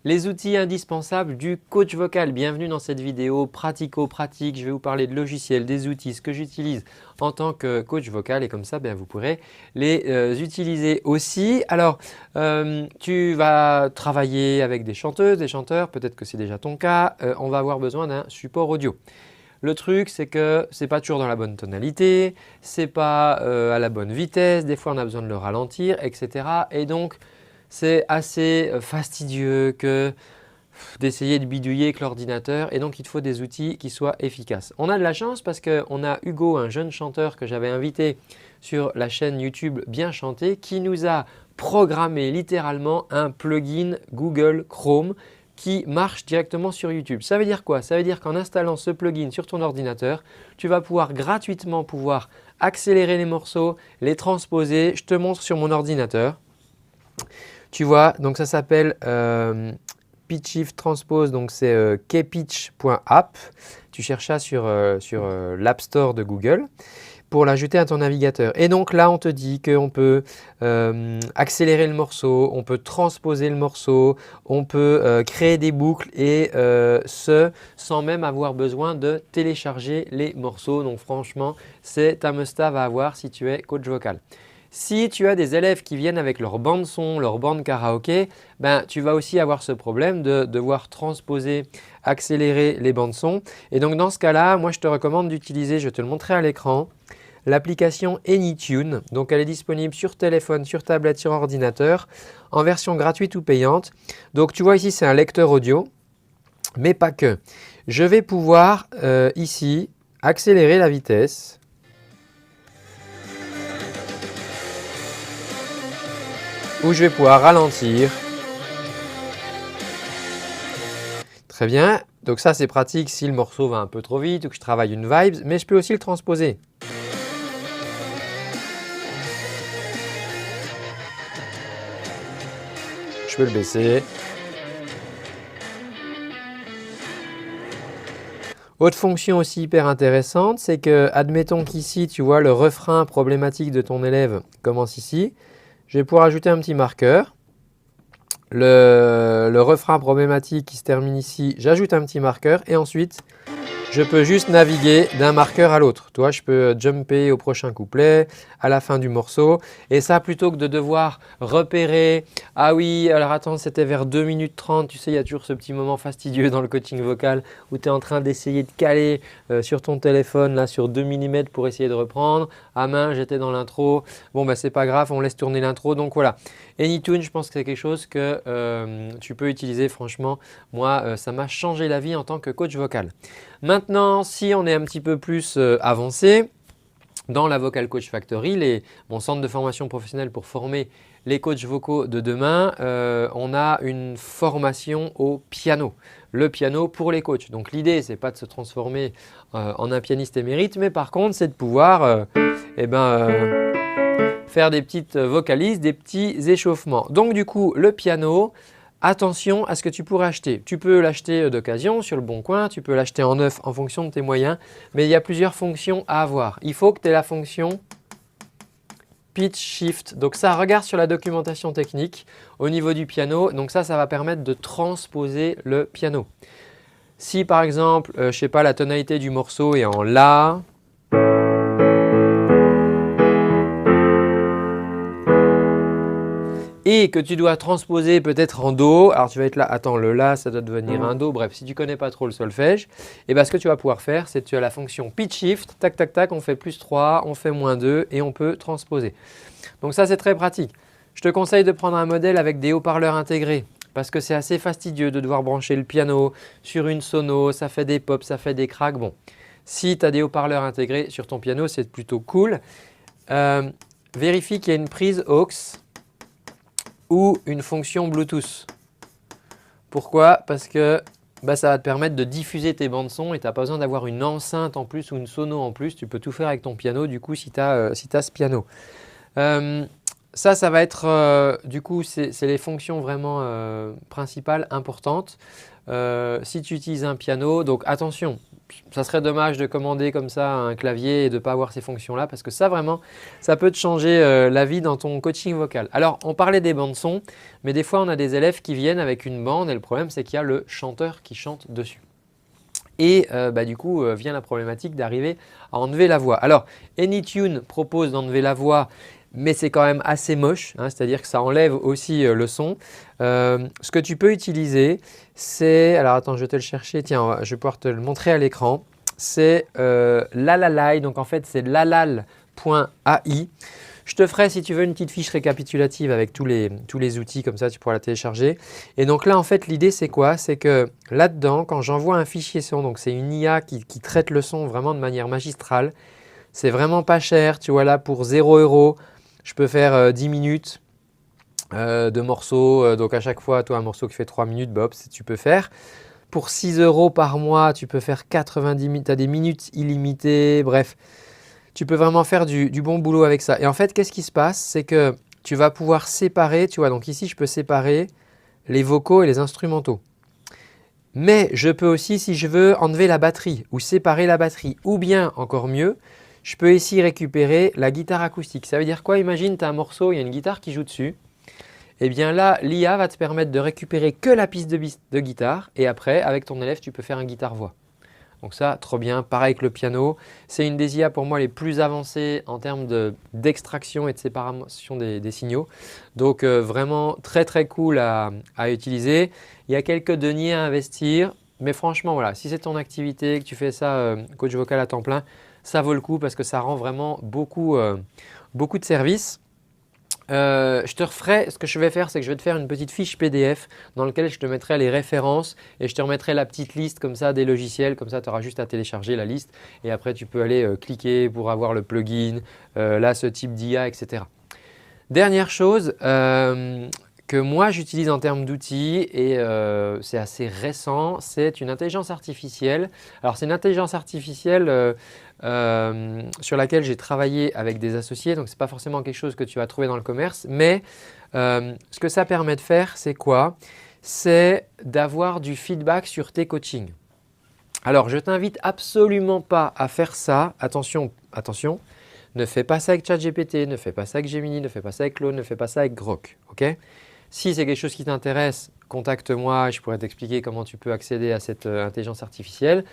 Les outils indispensables du coach vocal. Bienvenue dans cette vidéo pratico-pratique. Je vais vous parler de logiciels, des outils, ce que j'utilise en tant que coach vocal et comme ça vous pourrez les utiliser aussi. Alors tu vas travailler avec des chanteuses, des chanteurs, peut-être que c'est déjà ton cas. On va avoir besoin d'un support audio. Le truc, c'est que ce n'est pas toujours dans la bonne tonalité, ce n'est pas à la bonne vitesse, des fois on a besoin de le ralentir, etc. Et donc, c'est assez fastidieux d'essayer de bidouiller avec l'ordinateur et donc il te faut des outils qui soient efficaces. On a de la chance parce qu'on a Hugo, un jeune chanteur que j'avais invité sur la chaîne YouTube Bien Chanter qui nous a programmé littéralement un plugin Google Chrome qui marche directement sur YouTube. Ça veut dire quoi? Ça veut dire qu'en installant ce plugin sur ton ordinateur, tu vas pouvoir gratuitement accélérer les morceaux, les transposer. Je te montre sur mon ordinateur. Tu vois, donc ça s'appelle Pitch Shift Transpose, donc c'est kpitch.app. Tu cherches ça sur l'App Store de Google pour l'ajouter à ton navigateur. Et donc là, on te dit qu'on peut accélérer le morceau, on peut transposer le morceau, on peut créer des boucles et ce sans même avoir besoin de télécharger les morceaux. Donc franchement, c'est un must-have à avoir si tu es coach vocal. Si tu as des élèves qui viennent avec leur bande son, leur bande karaoké, tu vas aussi avoir ce problème de devoir transposer, accélérer les bandes son. Et donc dans ce cas-là, moi je te recommande d'utiliser, je vais te le montrer à l'écran, l'application AnyTune. Donc elle est disponible sur téléphone, sur tablette, sur ordinateur, en version gratuite ou payante. Donc tu vois ici c'est un lecteur audio, mais pas que. Je vais pouvoir ici accélérer la vitesse. Où je vais pouvoir ralentir. Très bien, donc ça c'est pratique si le morceau va un peu trop vite ou que je travaille une vibe, mais je peux aussi le transposer. Je peux le baisser. Autre fonction aussi hyper intéressante, c'est que admettons qu'ici tu vois le refrain problématique de ton élève commence ici. Je vais pouvoir ajouter un petit marqueur. Le refrain problématique qui se termine ici, j'ajoute un petit marqueur et ensuite je peux juste naviguer d'un marqueur à l'autre. Tu vois, je peux jumper au prochain couplet, à la fin du morceau. Et ça, plutôt que de devoir repérer, ah oui, alors attends, c'était vers 2 minutes 30. Tu sais, il y a toujours ce petit moment fastidieux dans le coaching vocal où tu es en train d'essayer de caler sur ton téléphone, là, sur 2 millimètres pour essayer de reprendre. Ah mince, j'étais dans l'intro. Bon, c'est pas grave, on laisse tourner l'intro. Donc voilà. AnyTune, je pense que c'est quelque chose que tu peux utiliser. Franchement, moi, ça m'a changé la vie en tant que coach vocal. Maintenant, si on est un petit peu plus avancé, dans la Vocal Coach Factory, mon centre de formation professionnelle pour former les coachs vocaux de demain, on a une formation au piano. Le piano pour les coachs. Donc l'idée, ce n'est pas de se transformer en un pianiste émérite, mais par contre, c'est de pouvoir faire des petites vocalises, des petits échauffements. Donc du coup, le piano, attention à ce que tu pourrais acheter. Tu peux l'acheter d'occasion sur le bon coin, tu peux l'acheter en neuf en fonction de tes moyens, mais il y a plusieurs fonctions à avoir. Il faut que tu aies la fonction Pitch Shift. Donc ça, regarde sur la documentation technique au niveau du piano. Donc ça va permettre de transposer le piano. Si par exemple, je ne sais pas, la tonalité du morceau est en La, et que tu dois transposer peut-être en Do, alors tu vas être là, attends, le La, ça doit devenir un Do. Bref, si tu ne connais pas trop le solfège, ce que tu vas pouvoir faire, c'est que tu as la fonction Pitch Shift, tac, tac, tac, on fait +3, on fait -2 et on peut transposer. Donc ça, c'est très pratique. Je te conseille de prendre un modèle avec des haut-parleurs intégrés parce que c'est assez fastidieux de devoir brancher le piano sur une sono, ça fait des pops, ça fait des cracks. Bon, si tu as des haut-parleurs intégrés sur ton piano, c'est plutôt cool. Vérifie qu'il y a une prise aux ou une fonction Bluetooth. Pourquoi? Parce que ça va te permettre de diffuser tes bandes son et tu n'as pas besoin d'avoir une enceinte en plus ou une sono en plus. Tu peux tout faire avec ton piano du coup si tu as ce piano. ça va être du coup, c'est les fonctions vraiment principales, importantes. Si tu utilises un piano, donc attention, ça serait dommage de commander comme ça un clavier et de ne pas avoir ces fonctions-là parce que ça vraiment, ça peut te changer la vie dans ton coaching vocal. Alors, on parlait des bandes son, mais des fois, on a des élèves qui viennent avec une bande et le problème, c'est qu'il y a le chanteur qui chante dessus. Et du coup, vient la problématique d'arriver à enlever la voix. Alors, AnyTune propose d'enlever la voix, mais c'est quand même assez moche, hein, c'est-à-dire que ça enlève aussi le son. Ce que tu peux utiliser, c'est… Alors, attends, je vais te le chercher. Tiens, je vais pouvoir te le montrer à l'écran. C'est Lalalai. Donc, en fait, c'est lalal.ai. Je te ferai, si tu veux, une petite fiche récapitulative avec tous les outils, comme ça tu pourras la télécharger. Et donc là, en fait, l'idée c'est quoi? C'est que là-dedans, quand j'envoie un fichier son, donc c'est une IA qui traite le son vraiment de manière magistrale, c'est vraiment pas cher. Tu vois là, pour 0 €, je peux faire 10 minutes de morceaux. Donc à chaque fois, toi, un morceau qui fait 3 minutes, Bob, tu peux faire. Pour 6 € par mois, tu peux faire 90 minutes, tu as des minutes illimitées, bref. Tu peux vraiment faire du bon boulot avec ça. Et en fait, qu'est-ce qui se passe? C'est que tu vas pouvoir séparer, tu vois, donc ici, je peux séparer les vocaux et les instrumentaux. Mais je peux aussi, si je veux, enlever la batterie ou séparer la batterie. Ou bien, encore mieux, je peux ici récupérer la guitare acoustique. Ça veut dire quoi? Imagine, tu as un morceau, il y a une guitare qui joue dessus. Et bien là, l'IA va te permettre de récupérer que la piste de guitare et après, avec ton élève, tu peux faire un guitare-voix. Donc ça, trop bien. Pareil que le piano. C'est une des IA pour moi les plus avancées en termes d'extraction et de séparation des signaux. Donc vraiment très très cool à utiliser. Il y a quelques deniers à investir. Mais franchement, voilà, si c'est ton activité, que tu fais ça coach vocal à temps plein, ça vaut le coup parce que ça rend vraiment beaucoup de services. Je te referai, ce que je vais faire, c'est que je vais te faire une petite fiche PDF dans laquelle je te mettrai les références et je te remettrai la petite liste comme ça des logiciels. Comme ça, tu auras juste à télécharger la liste et après, tu peux aller cliquer pour avoir le plugin, là, ce type d'IA, etc. Dernière chose que moi j'utilise en termes d'outils et c'est assez récent, c'est une intelligence artificielle. Alors c'est une intelligence artificielle sur laquelle j'ai travaillé avec des associés, donc ce n'est pas forcément quelque chose que tu vas trouver dans le commerce, mais ce que ça permet de faire, c'est quoi? C'est d'avoir du feedback sur tes coachings. Alors je ne t'invite absolument pas à faire ça, attention, attention. Ne fais pas ça avec ChatGPT, ne fais pas ça avec Gemini, ne fais pas ça avec Claude, ne fais pas ça avec Grok. Okay? Si c'est quelque chose qui t'intéresse, contacte-moi et je pourrais t'expliquer comment tu peux accéder à cette intelligence artificielle.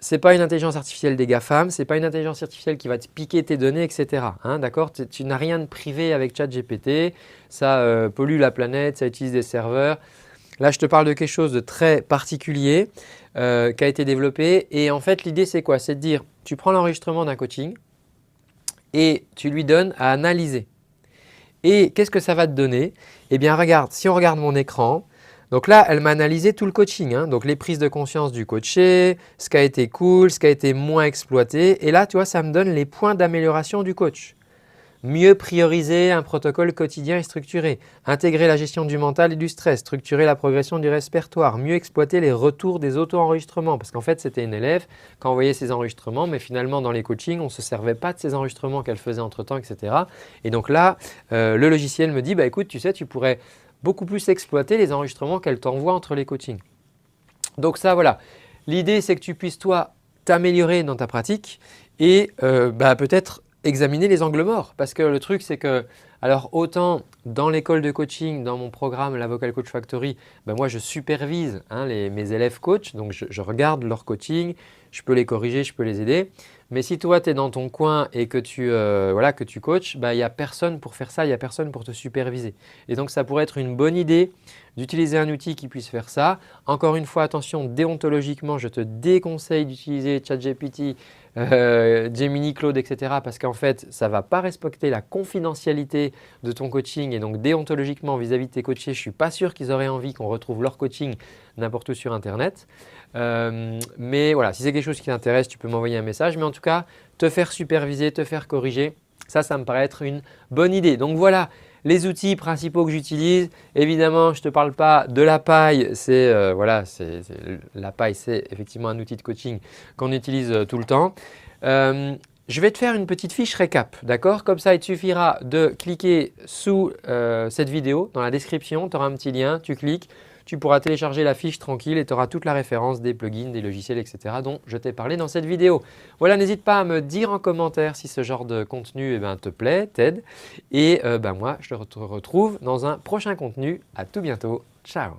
Ce n'est pas une intelligence artificielle des GAFAM, ce n'est pas une intelligence artificielle qui va te piquer tes données, etc. Hein, d'accord? Tu n'as rien de privé avec ChatGPT, ça pollue la planète, ça utilise des serveurs. Là, je te parle de quelque chose de très particulier qui a été développé. Et en fait, l'idée, c'est quoi? C'est de dire, tu prends l'enregistrement d'un coaching, et tu lui donnes à analyser. Et qu'est-ce que ça va te donner? Eh bien, regarde, si on regarde mon écran, donc là, elle m'a analysé tout le coaching, hein, donc les prises de conscience du coaché, ce qui a été cool, ce qui a été moins exploité. Et là, tu vois, ça me donne les points d'amélioration du coach. Mieux prioriser un protocole quotidien et structuré, intégrer la gestion du mental et du stress, structurer la progression du répertoire, mieux exploiter les retours des auto-enregistrements. Parce qu'en fait, c'était une élève qui envoyait ses enregistrements, mais finalement, dans les coachings, on ne se servait pas de ces enregistrements qu'elle faisait entre-temps, etc. Et donc là, le logiciel me dit, bah, écoute, tu sais, tu pourrais beaucoup plus exploiter les enregistrements qu'elle t'envoie entre les coachings. Donc ça, voilà. L'idée, c'est que tu puisses, toi, t'améliorer dans ta pratique et peut-être examiner les angles morts parce que le truc c'est que alors autant dans l'école de coaching, dans mon programme la Vocal Coach Factory, moi je supervise mes élèves coach, donc je regarde leur coaching, je peux les corriger, je peux les aider. Mais si toi tu es dans ton coin et que tu coaches, il n'y a personne pour faire ça, il n'y a personne pour te superviser. Et donc ça pourrait être une bonne idée d'utiliser un outil qui puisse faire ça. Encore une fois, attention, déontologiquement, je te déconseille d'utiliser ChatGPT, Gemini, Claude, etc. parce qu'en fait, ça ne va pas respecter la confidentialité de ton coaching et donc déontologiquement vis-à-vis de tes coachés, je ne suis pas sûr qu'ils auraient envie qu'on retrouve leur coaching n'importe où sur Internet. Mais voilà, si c'est quelque chose qui t'intéresse, tu peux m'envoyer un message. Mais en tout cas, te faire superviser, te faire corriger, ça me paraît être une bonne idée. Donc voilà les outils principaux que j'utilise. Évidemment, je ne te parle pas de la paille. La paille, c'est effectivement un outil de coaching qu'on utilise tout le temps. Je vais te faire une petite fiche récap, d'accord? Comme ça, il te suffira de cliquer sous cette vidéo, dans la description, tu auras un petit lien, tu cliques, tu pourras télécharger la fiche tranquille et tu auras toute la référence des plugins, des logiciels, etc. dont je t'ai parlé dans cette vidéo. Voilà, n'hésite pas à me dire en commentaire si ce genre de contenu te plaît, t'aide. Et moi, je te retrouve dans un prochain contenu. À tout bientôt. Ciao!